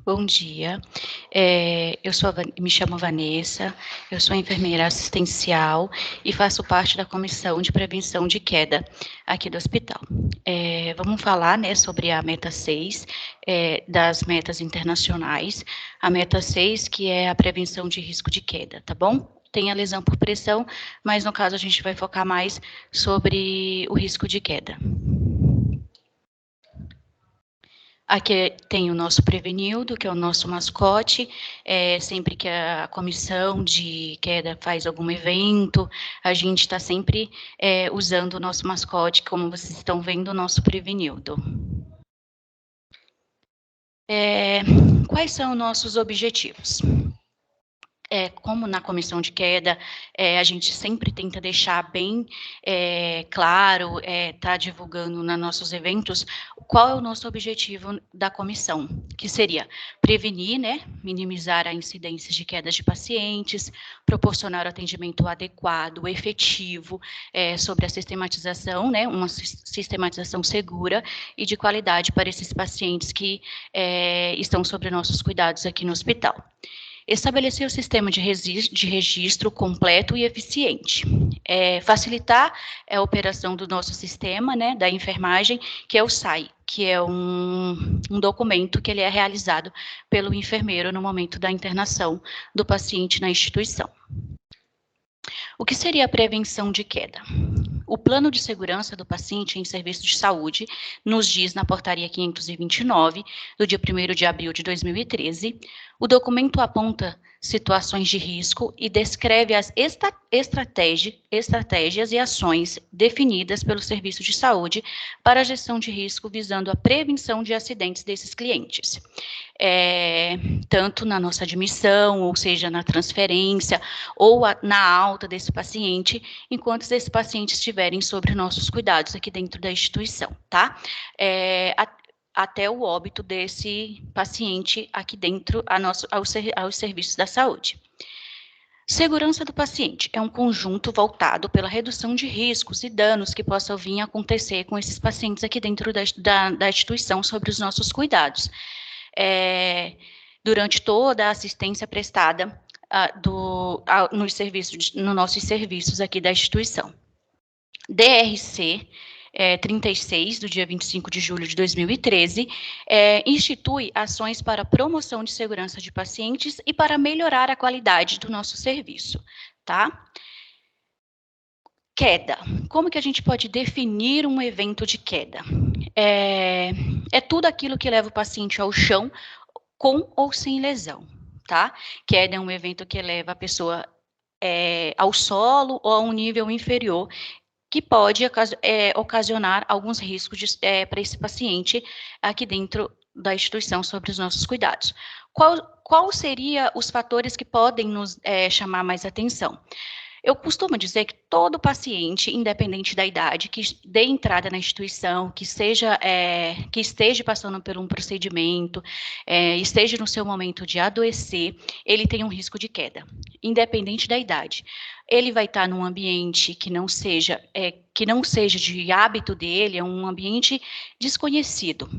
Bom dia, me chamo Vanessa, eu sou enfermeira assistencial e faço parte da Comissão de Prevenção de Queda aqui do hospital. Vamos falar, né, sobre a meta 6, das metas internacionais, a meta 6, que é a prevenção de risco de queda, tá bom? Tem a lesão por pressão, mas no caso a gente vai focar mais sobre o risco de queda. Aqui tem o nosso Prevenildo, que é o nosso mascote. Sempre que a comissão de queda faz algum evento, a gente está sempre usando o nosso mascote, como vocês estão vendo, o nosso Prevenildo. Quais são nossos objetivos? Como na comissão de queda, a gente sempre tenta deixar bem claro, tá divulgando nos nossos eventos, qual é o nosso objetivo da comissão, que seria prevenir, né, minimizar a incidência de quedas de pacientes, proporcionar atendimento adequado, efetivo, sobre a sistematização, né, uma sistematização segura e de qualidade para esses pacientes que estão sob nossos cuidados aqui no hospital. Estabelecer o sistema de registro completo e eficiente. Facilitar a operação do nosso sistema, né, da enfermagem, que é o SAI, que é um documento que ele é realizado pelo enfermeiro no momento da internação do paciente na instituição. O que seria a prevenção de queda? O plano de segurança do paciente em serviço de saúde nos diz na portaria 529, do dia 1º de abril de 2013, o documento aponta situações de risco e descreve as estratégias e ações definidas pelo serviço de saúde para a gestão de risco visando a prevenção de acidentes desses clientes. Tanto na nossa admissão, ou seja, na transferência, ou na alta desse paciente, enquanto esses pacientes estiverem sob nossos cuidados aqui dentro da instituição, tá? Até o óbito desse paciente aqui dentro aos serviços da saúde. Segurança do paciente é um conjunto voltado pela redução de riscos e danos que possam vir a acontecer com esses pacientes aqui dentro da instituição sobre os nossos cuidados. Durante toda a assistência prestada nos nossos serviços aqui da instituição. DRC 36, do dia 25 de julho de 2013, institui ações para promoção de segurança de pacientes e para melhorar a qualidade do nosso serviço, tá? Queda. Como que a gente pode definir um evento de queda? É tudo aquilo que leva o paciente ao chão com ou sem lesão, tá? Queda é um evento que leva a pessoa ao solo ou a um nível inferior, que pode ocasionar alguns riscos para esse paciente aqui dentro da instituição sobre os nossos cuidados. Qual seria os fatores que podem nos chamar mais atenção? Eu costumo dizer que todo paciente, independente da idade, que dê entrada na instituição, que esteja passando por um procedimento, esteja no seu momento de adoecer, ele tem um risco de queda, independente da idade. Ele vai estar num ambiente que não seja de hábito dele, é um ambiente desconhecido.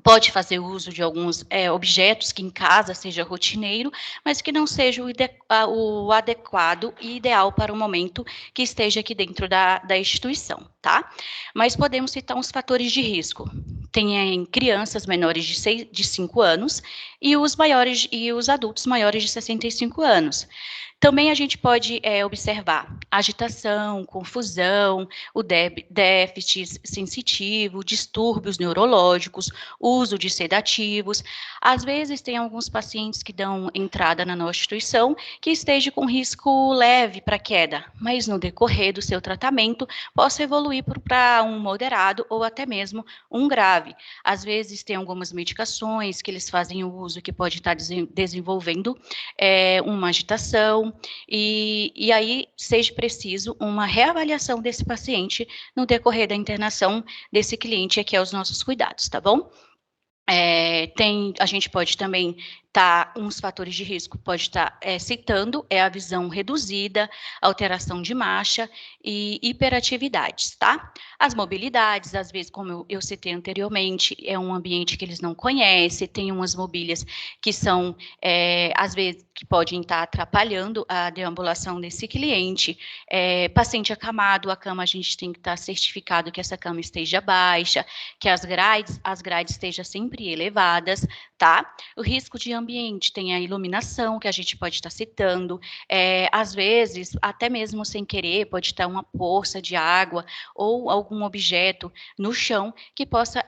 Pode fazer uso de alguns objetos que em casa seja rotineiro, mas que não seja o adequado e ideal para o momento que esteja aqui dentro da instituição, tá? Mas podemos citar uns fatores de risco. Tem crianças menores de 5 anos e os adultos maiores de 65 anos. Também a gente pode observar agitação, confusão, o déficit sensitivo, distúrbios neurológicos, uso de sedativos. Às vezes, tem alguns pacientes que dão entrada na nossa instituição que esteja com risco leve para queda, mas no decorrer do seu tratamento possa evoluir para um moderado ou até mesmo um grave. Às vezes, tem algumas medicações que eles fazem o uso que pode estar desenvolvendo uma agitação, e aí seja preciso uma reavaliação desse paciente no decorrer da internação desse cliente aqui aos nossos cuidados, tá bom? A gente pode também tá, uns fatores de risco pode estar citando a visão reduzida, alteração de marcha e hiperatividades, tá? As mobilidades, às vezes, como eu citei anteriormente, é um ambiente que eles não conhecem, tem umas mobílias que são, às vezes, que podem estar atrapalhando a deambulação desse cliente. Paciente acamado, a cama a gente tem que estar certificado que essa cama esteja baixa, que as grades estejam sempre elevadas, tá? O risco de ambiente tem a iluminação, que a gente pode estar citando, às vezes, até mesmo sem querer, pode estar uma poça de água ou algum objeto no chão que possa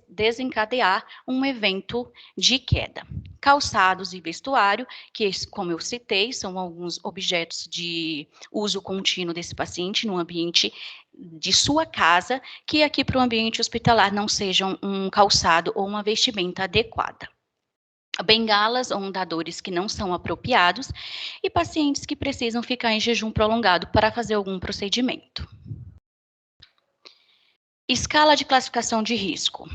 desencadear um evento de queda. Calçados e vestuário, que, como eu citei, são alguns objetos de uso contínuo desse paciente no ambiente de sua casa, que aqui para o ambiente hospitalar não sejam um calçado ou uma vestimenta adequada. Bengalas ou andadores que não são apropriados e pacientes que precisam ficar em jejum prolongado para fazer algum procedimento. Escala de classificação de risco.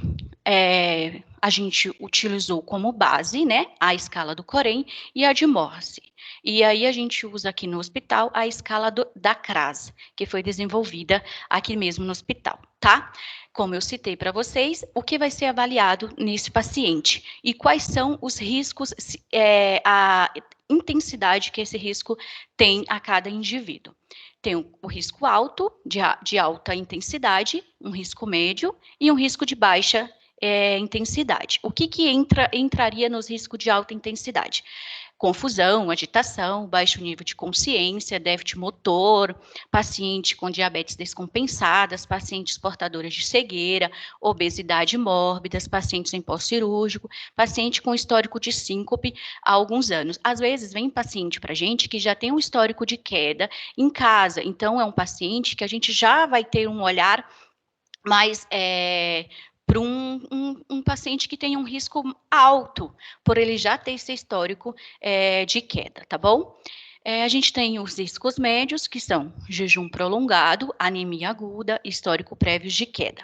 A gente utilizou como base, né, a escala do Corém e a de Morse. E aí a gente usa aqui no hospital a escala da CRAS, que foi desenvolvida aqui mesmo no hospital, tá? Como eu citei para vocês, o que vai ser avaliado nesse paciente e quais são os riscos, a intensidade que esse risco tem a cada indivíduo. Tem o risco alto, de alta intensidade, um risco médio e um risco de baixa intensidade. O que entraria nos riscos de alta intensidade? Confusão, agitação, baixo nível de consciência, déficit motor, paciente com diabetes descompensadas, pacientes portadores de cegueira, obesidade mórbida, pacientes em pós-cirúrgico, paciente com histórico de síncope há alguns anos. Às vezes vem paciente para a gente que já tem um histórico de queda em casa, então é um paciente que a gente já vai ter um olhar mais para um paciente que tem um risco alto, por ele já ter esse histórico de queda, tá bom? A gente tem os riscos médios, que são jejum prolongado, anemia aguda, histórico prévio de queda.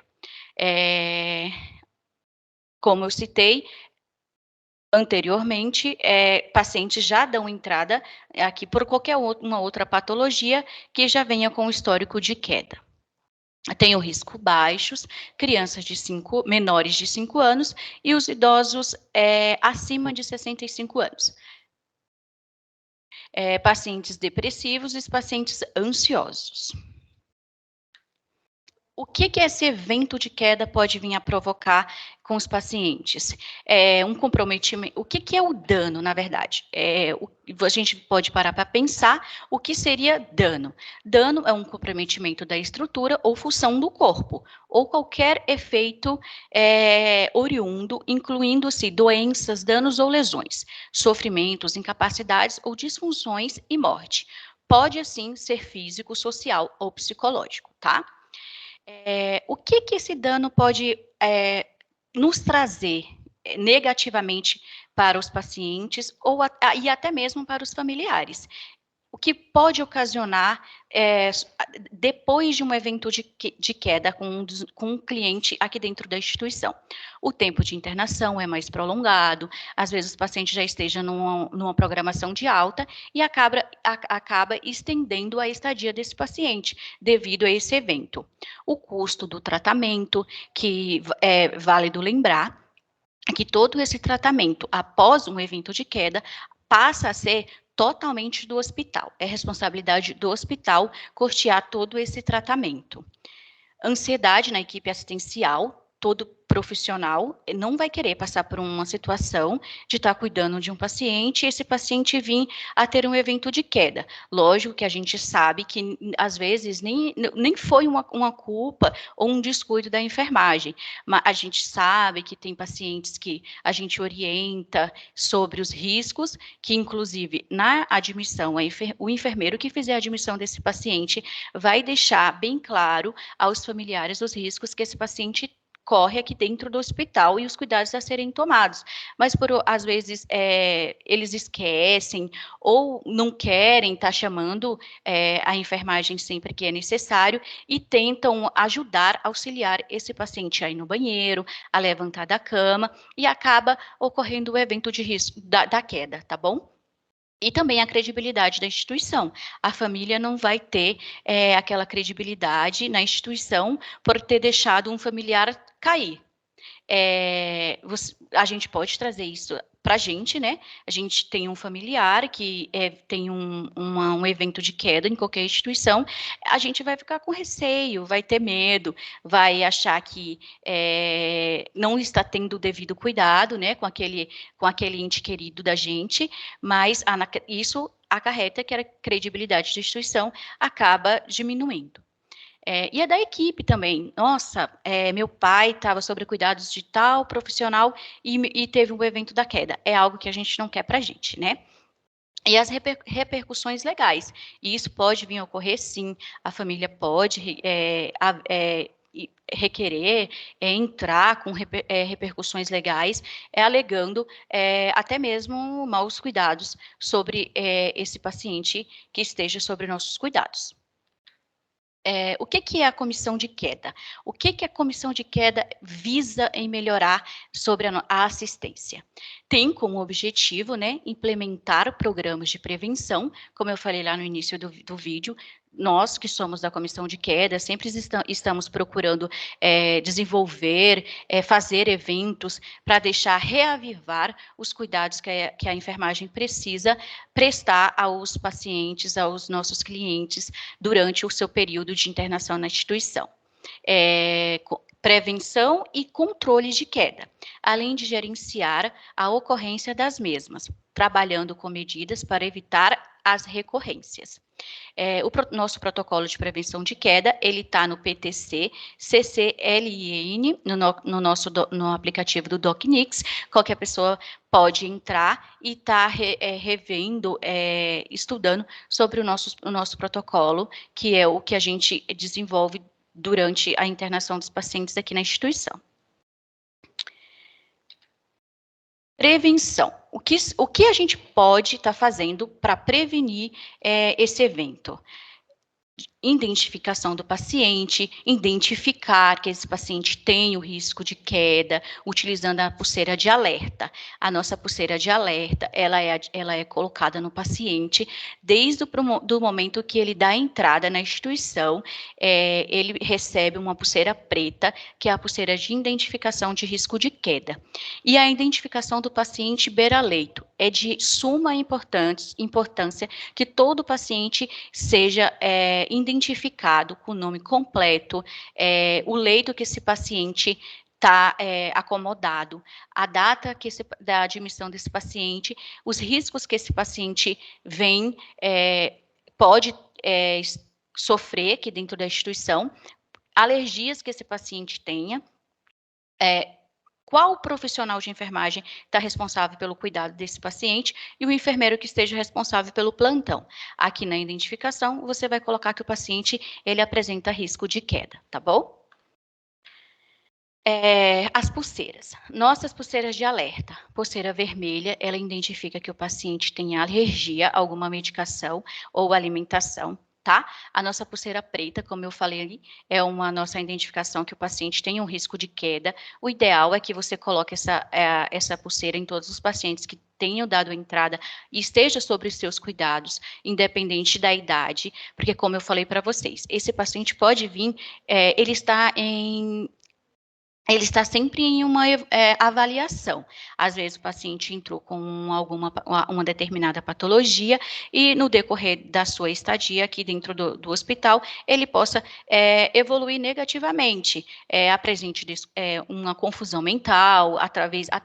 Como eu citei anteriormente, pacientes já dão entrada aqui por qualquer uma outra patologia que já venha com histórico de queda. Tem o risco baixos, crianças menores de 5 anos e os idosos acima de 65 anos. Pacientes depressivos e pacientes ansiosos. O que esse evento de queda pode vir a provocar com os pacientes? Um comprometimento. O que é o dano, na verdade? A gente pode parar para pensar o que seria dano. Dano é um comprometimento da estrutura ou função do corpo, ou qualquer efeito oriundo, incluindo-se doenças, danos ou lesões, sofrimentos, incapacidades ou disfunções e morte. Pode, assim, ser físico, social ou psicológico, tá? O que esse dano pode nos trazer negativamente para os pacientes e até mesmo para os familiares? O que pode ocasionar depois de um evento de queda com um cliente aqui dentro da instituição? O tempo de internação é mais prolongado, às vezes o paciente já esteja numa programação de alta e acaba estendendo a estadia desse paciente devido a esse evento. O custo do tratamento, que é válido lembrar, que todo esse tratamento após um evento de queda passa a ser totalmente do hospital. É responsabilidade do hospital custear todo esse tratamento. Ansiedade na equipe assistencial, todo profissional não vai querer passar por uma situação de estar cuidando de um paciente e esse paciente vir a ter um evento de queda. Lógico que a gente sabe que, às vezes, nem foi uma culpa ou um descuido da enfermagem, mas a gente sabe que tem pacientes que a gente orienta sobre os riscos, que, inclusive, na admissão, o enfermeiro que fizer a admissão desse paciente vai deixar bem claro aos familiares os riscos que esse paciente corre aqui dentro do hospital e os cuidados a serem tomados. Mas, às vezes, eles esquecem ou não querem estar chamando a enfermagem sempre que é necessário e tentam ajudar, auxiliar esse paciente a ir no banheiro, a levantar da cama e acaba ocorrendo o evento de risco da queda, tá bom? E também a credibilidade da instituição. A família não vai ter aquela credibilidade na instituição por ter deixado um familiar cair. A gente pode trazer isso para a gente, né? A gente tem um familiar que tem um evento de queda em qualquer instituição, a gente vai ficar com receio, vai ter medo, vai achar que não está tendo o devido cuidado, né, com aquele ente querido da gente, mas isso acarreta que a credibilidade da instituição acaba diminuindo. E é da equipe também. Nossa, meu pai estava sobre cuidados de tal profissional e teve um evento da queda. É algo que a gente não quer para a gente, né? E as repercussões legais. E isso pode vir a ocorrer, sim. A família pode requerer entrar com repercussões legais, alegando até mesmo maus cuidados sobre esse paciente que esteja sobre nossos cuidados. O que é a comissão de queda? O que a comissão de queda visa em melhorar sobre a assistência? Tem como objetivo, né, implementar programas de prevenção, como eu falei lá no início do vídeo. Nós que somos da comissão de queda sempre estamos procurando desenvolver, fazer eventos para deixar reavivar os cuidados que a enfermagem precisa prestar aos pacientes, aos nossos clientes, durante o seu período de internação na instituição. Prevenção e controle de queda, além de gerenciar a ocorrência das mesmas, trabalhando com medidas para evitar as recorrências. Nosso protocolo de prevenção de queda, ele está no PTC CCLIN, no aplicativo do DocNix. Qualquer pessoa pode entrar e estar revendo, estudando sobre o nosso protocolo, que é o que a gente desenvolve durante a internação dos pacientes aqui na instituição. Prevenção. O que a gente pode estar fazendo para prevenir esse evento? Identificação do paciente, identificar que esse paciente tem o risco de queda, utilizando a pulseira de alerta. A nossa pulseira de alerta, ela é colocada no paciente desde do momento que ele dá a entrada na instituição, ele recebe uma pulseira preta, que é a pulseira de identificação de risco de queda. E a identificação do paciente beira-leito. É de suma importância que todo paciente seja identificado com o nome completo, o leito que esse paciente está acomodado, a data da admissão desse paciente, os riscos que esse paciente pode sofrer aqui dentro da instituição, alergias que esse paciente tenha, qual profissional de enfermagem está responsável pelo cuidado desse paciente e o enfermeiro que esteja responsável pelo plantão. Aqui na identificação, você vai colocar que o paciente, ele apresenta risco de queda, tá bom? As pulseiras. Nossas pulseiras de alerta. Pulseira vermelha, ela identifica que o paciente tem alergia a alguma medicação ou alimentação, tá? A nossa pulseira preta, como eu falei ali, é uma nossa identificação que o paciente tem um risco de queda. O ideal é que você coloque essa pulseira em todos os pacientes que tenham dado entrada e esteja sobre os seus cuidados, independente da idade, porque como eu falei para vocês, esse paciente pode vir, ele está sempre em uma avaliação. Às vezes o paciente entrou com uma determinada patologia e no decorrer da sua estadia aqui dentro do hospital, ele possa evoluir negativamente, apresente uma confusão mental,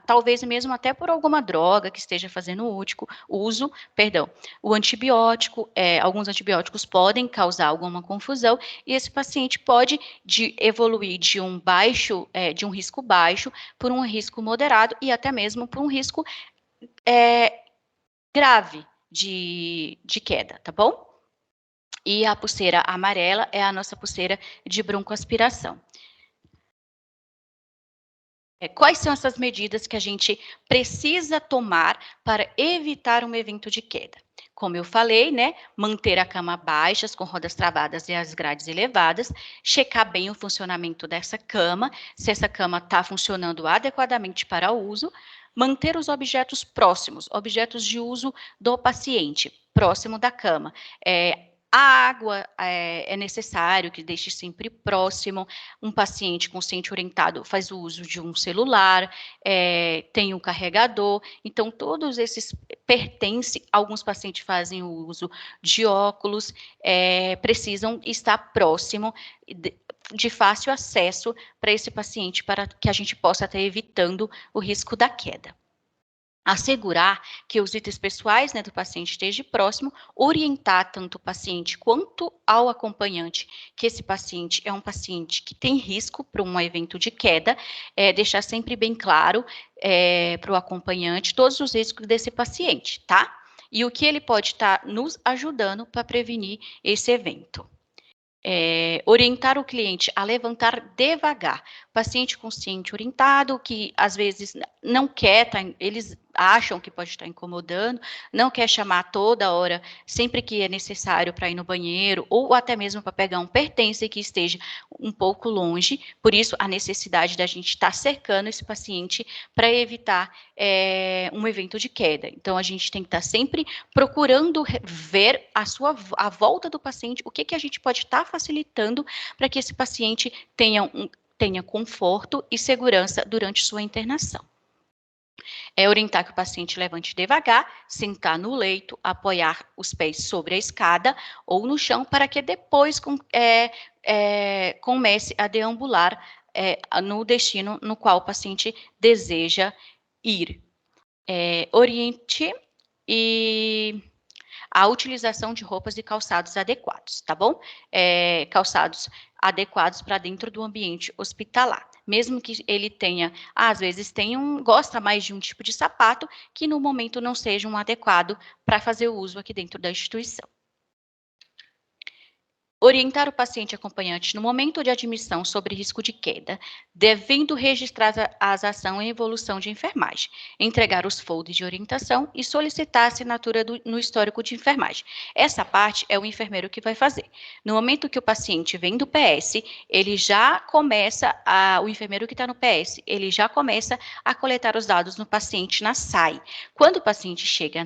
talvez mesmo até por alguma droga que esteja fazendo uso. O antibiótico, alguns antibióticos podem causar alguma confusão e esse paciente pode evoluir de um risco baixo por um risco moderado e até mesmo por um risco grave de queda, tá bom? E a pulseira amarela é a nossa pulseira de broncoaspiração. Quais são essas medidas que a gente precisa tomar para evitar um evento de queda? Como eu falei, né, manter a cama baixa, com rodas travadas e as grades elevadas, checar bem o funcionamento dessa cama, se essa cama está funcionando adequadamente para o uso, manter os objetos próximos, objetos de uso do paciente, próximo da cama. A água é necessário que deixe sempre próximo. Um paciente consciente orientado faz o uso de um celular, tem um carregador. Então, todos esses pertencem. Alguns pacientes fazem o uso de óculos, precisam estar próximo de fácil acesso para esse paciente, para que a gente possa estar evitando o risco da queda. Assegurar que os itens pessoais, né, do paciente estejam próximo, orientar tanto o paciente quanto ao acompanhante que esse paciente é um paciente que tem risco para um evento de queda, deixar sempre bem claro para o acompanhante todos os riscos desse paciente, tá? E o que ele pode estar nos ajudando para prevenir esse evento. Orientar o cliente a levantar devagar. Paciente consciente orientado, que às vezes não quer, eles acham que pode estar incomodando, não quer chamar toda hora, sempre que é necessário para ir no banheiro, ou até mesmo para pegar um pertence que esteja um pouco longe, por isso a necessidade da gente estar cercando esse paciente para evitar um evento de queda. Então, a gente tem que estar sempre procurando ver a volta do paciente, o que a gente pode estar facilitando para que esse paciente tenha conforto e segurança durante sua internação. Orientar que o paciente levante devagar, sentar no leito, apoiar os pés sobre a escada ou no chão, para que depois comece a deambular no destino no qual o paciente deseja ir. Oriente e a utilização de roupas e calçados adequados, tá bom? Calçados adequados para dentro do ambiente hospitalar. Mesmo que ele tenha, às vezes gosta mais de um tipo de sapato que no momento não seja um adequado para fazer o uso aqui dentro da instituição. Orientar o paciente acompanhante no momento de admissão sobre risco de queda, devendo registrar as ações em evolução de enfermagem, entregar os foldes de orientação e solicitar a assinatura no histórico de enfermagem. Essa parte é o enfermeiro que vai fazer. No momento que o paciente vem do PS, ele já começa, o enfermeiro que está no PS, ele já começa a coletar os dados no paciente na SAI. Quando o paciente chega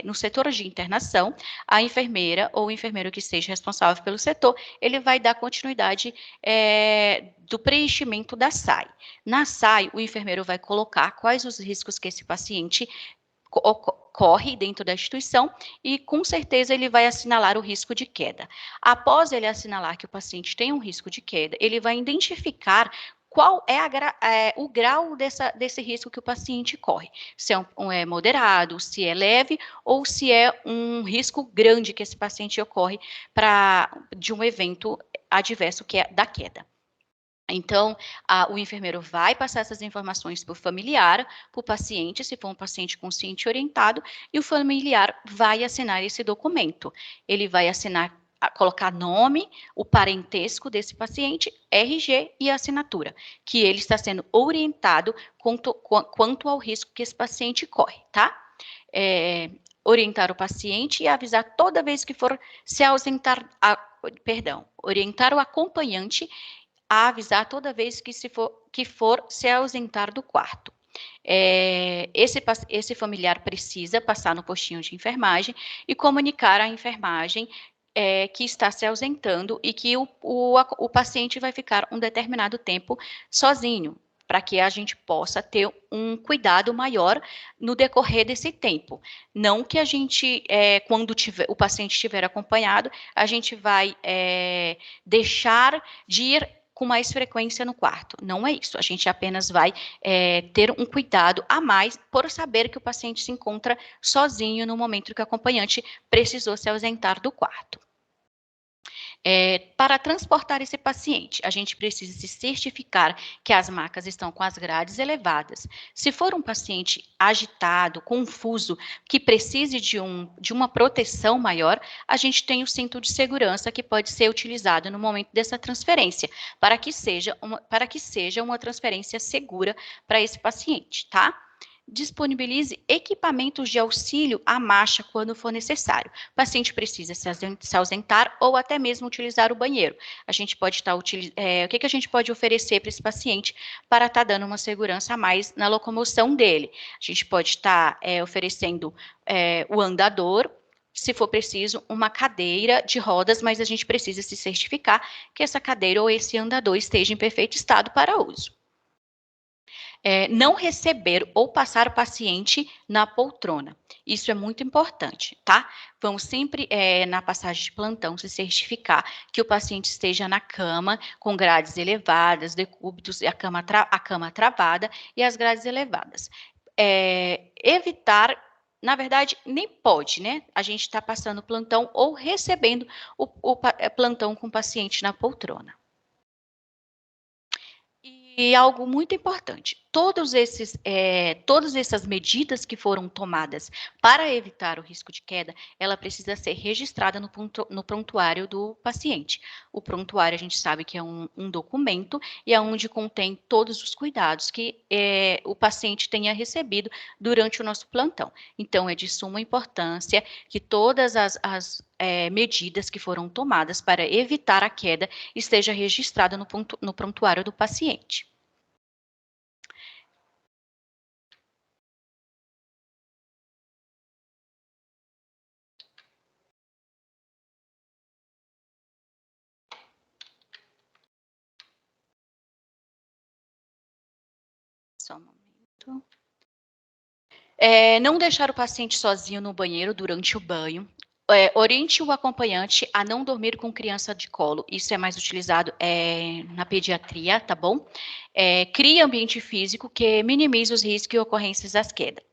no setor de internação, a enfermeira ou o enfermeiro que seja responsável pelo setor, ele vai dar continuidade do preenchimento da SAI. Na SAI, o enfermeiro vai colocar quais os riscos que esse paciente corre dentro da instituição e, com certeza, ele vai assinalar o risco de queda. Após ele assinalar que o paciente tem um risco de queda, ele vai identificar qual é o grau desse risco que o paciente corre. Se é moderado, se é leve ou se é um risco grande que esse paciente ocorre de um evento adverso que é da queda. Então, o enfermeiro vai passar essas informações para o familiar, para o paciente, se for um paciente consciente e orientado, e o familiar vai assinar esse documento. Ele vai assinar, colocar nome, o parentesco desse paciente, RG e assinatura, que ele está sendo orientado quanto ao risco que esse paciente corre, tá? Orientar o paciente e avisar toda vez que for se ausentar, orientar o acompanhante a avisar toda vez que for se ausentar do quarto. Esse familiar precisa passar no postinho de enfermagem e comunicar à enfermagem que está se ausentando e que o paciente vai ficar um determinado tempo sozinho, para que a gente possa ter um cuidado maior no decorrer desse tempo. Não que a gente, quando o paciente estiver acompanhado, a gente vai deixar de ir com mais frequência no quarto. Não é isso. A gente apenas vai ter um cuidado a mais por saber que o paciente se encontra sozinho no momento que o acompanhante precisou se ausentar do quarto. Para transportar esse paciente, a gente precisa se certificar que as macas estão com as grades elevadas. Se for um paciente agitado, confuso, que precise de uma proteção maior, a gente tem o cinto de segurança que pode ser utilizado no momento dessa transferência, para que seja uma transferência segura para esse paciente, tá? Disponibilize equipamentos de auxílio à marcha quando for necessário. O paciente precisa se ausentar ou até mesmo utilizar o banheiro. A gente pode estar o que a gente pode oferecer para esse paciente para estar dando uma segurança a mais na locomoção dele? A gente pode estar oferecendo o andador, se for preciso, uma cadeira de rodas, mas a gente precisa se certificar que essa cadeira ou esse andador esteja em perfeito estado para uso. Não receber ou passar o paciente na poltrona. Isso é muito importante, tá? Vamos sempre, na passagem de plantão, se certificar que o paciente esteja na cama, com grades elevadas, decúbitos, e a cama travada e as grades elevadas. Evitar, na verdade, nem pode, né? A gente está passando plantão ou recebendo o plantão com o paciente na poltrona. E algo muito importante, todas essas medidas que foram tomadas para evitar o risco de queda, ela precisa ser registrada no prontuário do paciente. O prontuário, a gente sabe que é um documento e é onde contém todos os cuidados que o paciente tenha recebido durante o nosso plantão. Então, é de suma importância que todas as medidas que foram tomadas para evitar a queda esteja registrada no prontuário do paciente. Só um momento. Não deixar o paciente sozinho no banheiro durante o banho. Oriente o acompanhante a não dormir com criança de colo. Isso é mais utilizado na pediatria, tá bom? Crie ambiente físico que minimize os riscos e ocorrências das quedas.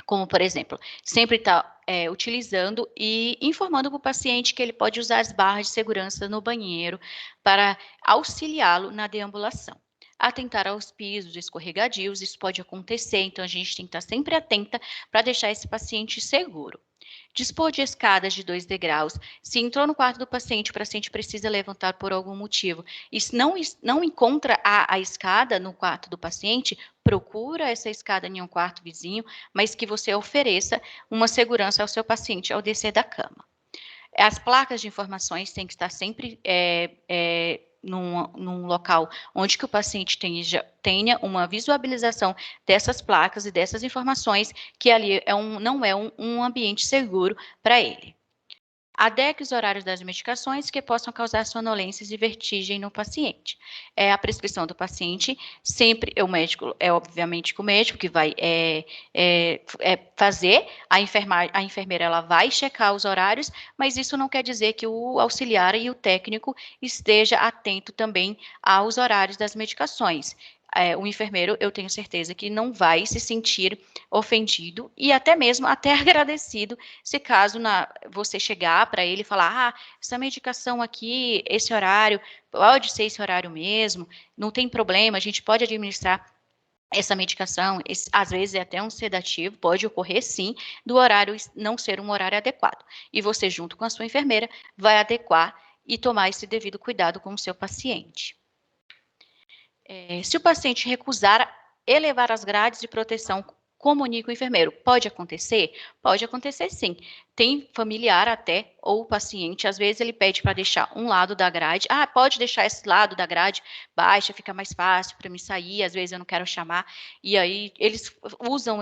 Como, por exemplo, sempre estar utilizando e informando para o paciente que ele pode usar as barras de segurança no banheiro para auxiliá-lo na deambulação. Atentar aos pisos escorregadios, isso pode acontecer, então a gente tem que estar sempre atenta para deixar esse paciente seguro. Dispor de escadas de 2 degraus. Se entrou no quarto do paciente, o paciente precisa levantar por algum motivo e se não encontra a escada no quarto do paciente, procura essa escada em um quarto vizinho, mas que você ofereça uma segurança ao seu paciente ao descer da cama. As placas de informações têm que estar sempre num local onde que o paciente tenha uma visualização dessas placas e dessas informações, que ali não é um ambiente seguro para ele. Adeque os horários das medicações que possam causar sonolências e vertigem no paciente. A prescrição do paciente, sempre o médico, obviamente que o médico que vai fazer, a enfermeira ela vai checar os horários, mas isso não quer dizer que o auxiliar e o técnico esteja atento também aos horários das medicações. O enfermeiro, eu tenho certeza que não vai se sentir ofendido e até mesmo até agradecido se caso você chegar para ele e falar, essa medicação aqui, esse horário, pode ser esse horário mesmo, não tem problema, a gente pode administrar essa medicação, às vezes é até um sedativo, pode ocorrer sim, do horário não ser um horário adequado. E você, junto com a sua enfermeira, vai adequar e tomar esse devido cuidado com o seu paciente. Se o paciente recusar elevar as grades de proteção, comunique o enfermeiro. Pode acontecer? Pode acontecer sim. Tem familiar até, ou o paciente, às vezes ele pede para deixar um lado da grade. Pode deixar esse lado da grade baixa, fica mais fácil para me sair, às vezes eu não quero chamar. E aí eles usam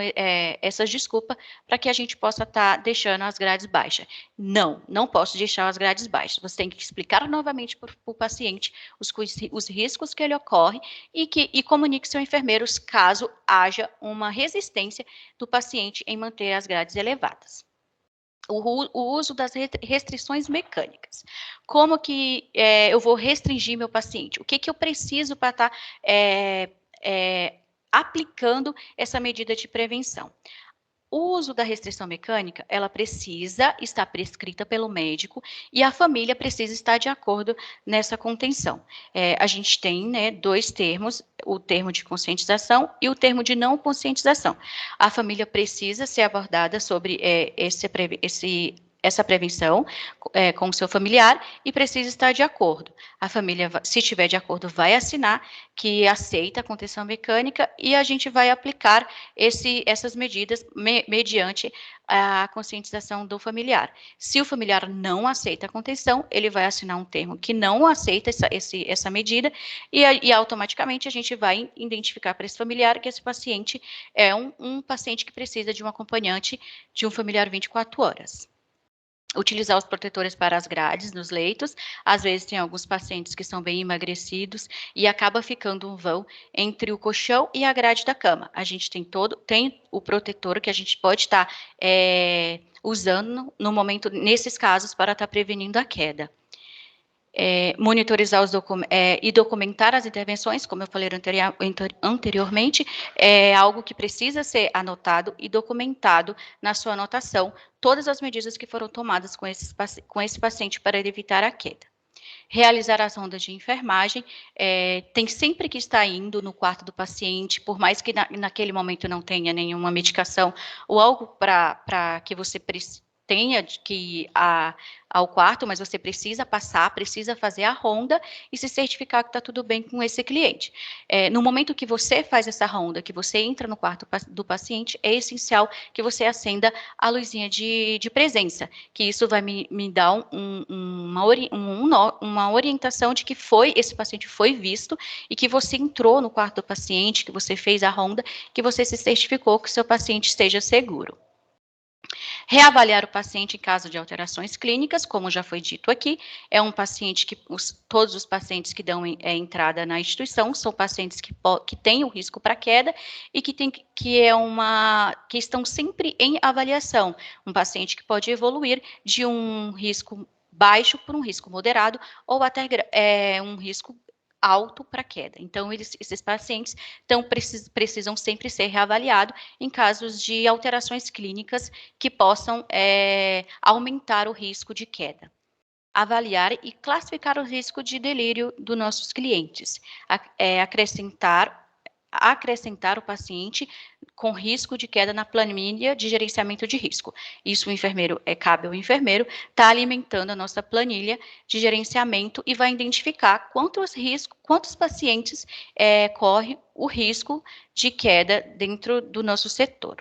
essas desculpas para que a gente possa estar deixando as grades baixas. Não posso deixar as grades baixas. Você tem que explicar novamente para o paciente os riscos que ele ocorre e comunique seu enfermeiro caso haja uma resistência do paciente em manter as grades elevadas. O uso das restrições mecânicas. Como que eu vou restringir meu paciente? O que eu preciso para estar aplicando essa medida de prevenção? o uso da restrição mecânica, ela precisa estar prescrita pelo médico e a família precisa estar de acordo nessa contenção. A gente tem, né, dois termos, o termo de conscientização e o termo de não conscientização. A família precisa ser abordada sobre essa prevenção com o seu familiar e precisa estar de acordo. A família, se estiver de acordo, vai assinar que aceita a contenção mecânica e a gente vai aplicar essas medidas mediante a conscientização do familiar. Se o familiar não aceita a contenção, ele vai assinar um termo que não aceita essa medida e automaticamente a gente vai identificar para esse familiar que esse paciente é um paciente que precisa de um acompanhante de um familiar 24 horas. Utilizar os protetores para as grades nos leitos. Às vezes tem alguns pacientes que são bem emagrecidos e acaba ficando um vão entre o colchão e a grade da cama. A gente tem o protetor que a gente pode estar usando no momento, nesses casos, para estar prevenindo a queda. Monitorizar e documentar as intervenções, como eu falei anteriormente, é algo que precisa ser anotado e documentado na sua anotação, todas as medidas que foram tomadas com esse paciente para evitar a queda. Realizar as rondas de enfermagem, tem sempre que estar indo no quarto do paciente, por mais que naquele momento não tenha nenhuma medicação ou algo para que você tenha que ir ao quarto, mas você precisa fazer a ronda e se certificar que está tudo bem com esse cliente. No momento que você faz essa ronda, que você entra no quarto do paciente, é essencial que você acenda a luzinha de presença, que isso vai me dar uma orientação de que esse paciente foi visto e que você entrou no quarto do paciente, que você fez a ronda, que você se certificou que o seu paciente esteja seguro. Reavaliar o paciente em caso de alterações clínicas, como já foi dito aqui, é um paciente que todos os pacientes que dão entrada na instituição são pacientes que têm o risco para queda e que estão sempre em avaliação. Um paciente que pode evoluir de um risco baixo para um risco moderado ou até um risco alto para queda. Então, esses pacientes precisam sempre ser reavaliados em casos de alterações clínicas que possam aumentar o risco de queda. Avaliar e classificar o risco de delírio dos nossos clientes. Acrescentar o paciente com risco de queda na planilha de gerenciamento de risco. Isso cabe ao enfermeiro estar alimentando a nossa planilha de gerenciamento e vai identificar quantos pacientes correm o risco de queda dentro do nosso setor.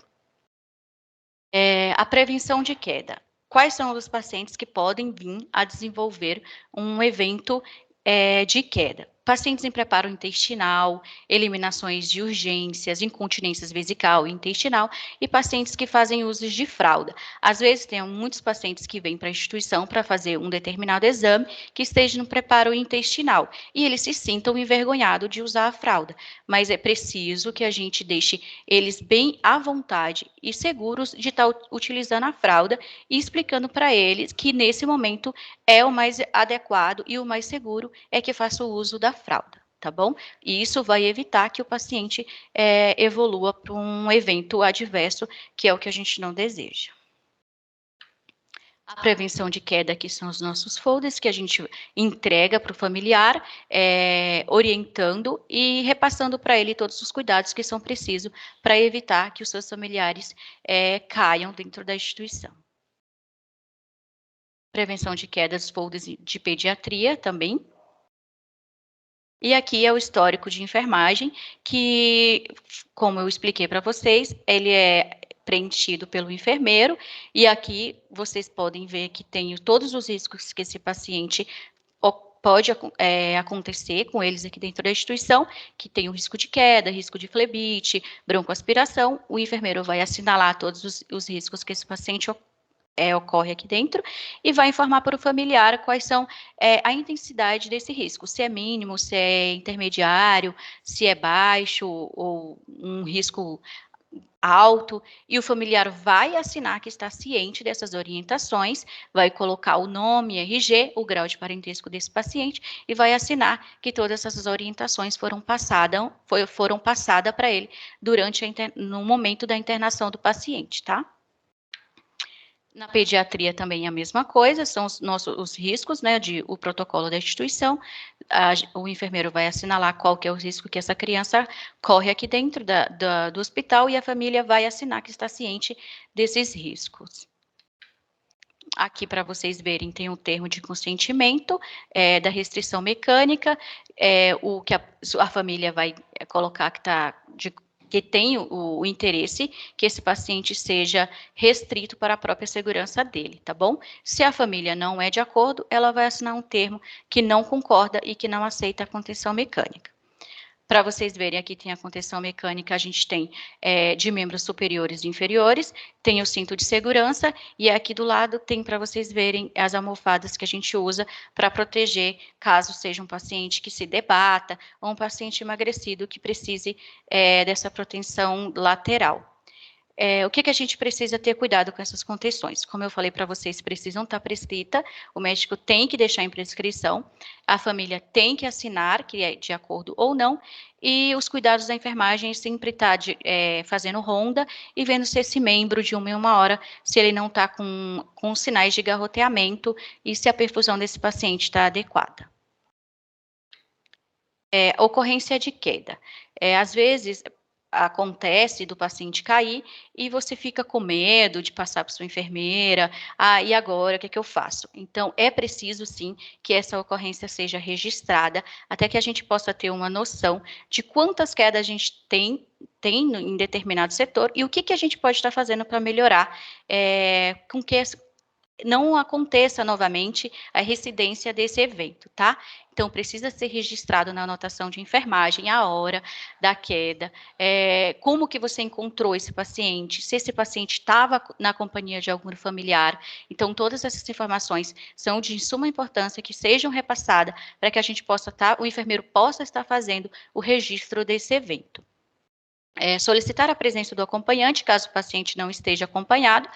A prevenção de queda. Quais são os pacientes que podem vir a desenvolver um evento de queda? Pacientes em preparo intestinal, eliminações de urgências, incontinências vesical e intestinal e pacientes que fazem uso de fralda. Às vezes, tem muitos pacientes que vêm para a instituição para fazer um determinado exame que esteja no preparo intestinal e eles se sintam envergonhados de usar a fralda, mas é preciso que a gente deixe eles bem à vontade e seguros de estar utilizando a fralda e explicando para eles que nesse momento é o mais adequado e o mais seguro é que faça o uso da fralda, tá bom? E isso vai evitar que o paciente evolua para um evento adverso, que é o que a gente não deseja. A prevenção de queda, que são os nossos folders, que a gente entrega para o familiar, orientando e repassando para ele todos os cuidados que são precisos para evitar que os seus familiares caiam dentro da instituição. Prevenção de queda dos folders de pediatria também. E aqui é o histórico de enfermagem, que, como eu expliquei para vocês, ele é preenchido pelo enfermeiro, e aqui vocês podem ver que tem todos os riscos que esse paciente pode acontecer com eles aqui dentro da instituição, que tem o risco de queda, risco de flebite, broncoaspiração, o enfermeiro vai assinalar todos os riscos que esse paciente ocorre aqui dentro e vai informar para o familiar quais são a intensidade desse risco, se é mínimo, se é intermediário, se é baixo ou um risco alto, e o familiar vai assinar que está ciente dessas orientações, vai colocar o nome, RG, o grau de parentesco desse paciente, e vai assinar que todas essas orientações foram passadas para ele durante no momento da internação do paciente, tá? Na pediatria também é a mesma coisa, são os riscos, né, o protocolo da instituição, o enfermeiro vai assinalar qual que é o risco que essa criança corre aqui dentro do hospital e a família vai assinar que está ciente desses riscos. Aqui para vocês verem, tem um termo de consentimento da restrição mecânica, o que a família vai colocar que tem o interesse que esse paciente seja restrito para a própria segurança dele, tá bom? Se a família não é de acordo, ela vai assinar um termo que não concorda e que não aceita a contenção mecânica. Para vocês verem, aqui tem a contenção mecânica, a gente tem de membros superiores e inferiores, tem o cinto de segurança, e aqui do lado tem para vocês verem as almofadas que a gente usa para proteger, caso seja um paciente que se debata, ou um paciente emagrecido que precise dessa proteção lateral. O que a gente precisa ter cuidado com essas contenções? Como eu falei para vocês, precisam estar prescritas, o médico tem que deixar em prescrição, a família tem que assinar, que é de acordo ou não, e os cuidados da enfermagem sempre está fazendo ronda e vendo se esse membro de uma em uma hora, se ele não está com sinais de garroteamento e se a perfusão desse paciente está adequada. Ocorrência de queda. Às vezes, acontece do paciente cair e você fica com medo de passar para sua enfermeira. E agora, o que eu faço? Então, é preciso, sim, que essa ocorrência seja registrada, até que a gente possa ter uma noção de quantas quedas a gente tem em determinado setor e o que a gente pode estar fazendo para melhorar, com que não aconteça novamente a recidência desse evento, tá? Então, precisa ser registrado na anotação de enfermagem a hora da queda, como que você encontrou esse paciente, se esse paciente estava na companhia de algum familiar. Então, todas essas informações são de suma importância que sejam repassadas para que a gente possa o enfermeiro possa estar fazendo o registro desse evento. Solicitar a presença do acompanhante, caso o paciente não esteja acompanhado,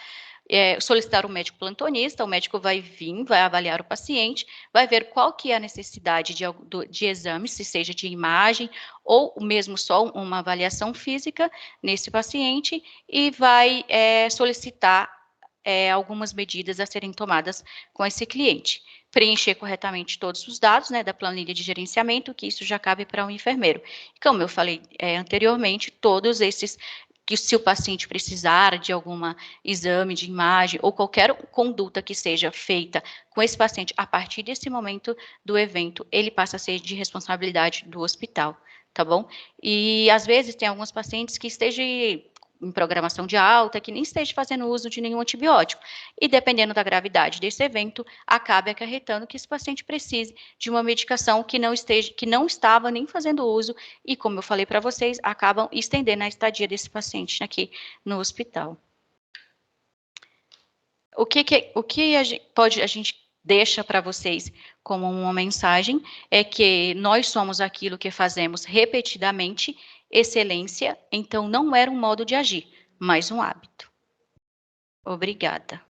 solicitar o médico plantonista, o médico vai vir, vai avaliar o paciente, vai ver qual que é a necessidade de exame, se seja de imagem ou mesmo só uma avaliação física nesse paciente e vai solicitar algumas medidas a serem tomadas com esse cliente. Preencher corretamente todos os dados, né, da planilha de gerenciamento, que isso já cabe para um enfermeiro. Como eu falei anteriormente, todos esses que se o paciente precisar de algum exame de imagem ou qualquer conduta que seja feita com esse paciente a partir desse momento do evento, ele passa a ser de responsabilidade do hospital, tá bom? E às vezes tem alguns pacientes que estejam em programação de alta, que nem esteja fazendo uso de nenhum antibiótico. E dependendo da gravidade desse evento, acaba acarretando que esse paciente precise de uma medicação que não estava nem fazendo uso, e como eu falei para vocês, acabam estendendo a estadia desse paciente aqui no hospital. O que a gente deixa para vocês como uma mensagem é que nós somos aquilo que fazemos repetidamente, excelência, então não era um modo de agir, mas um hábito. Obrigada.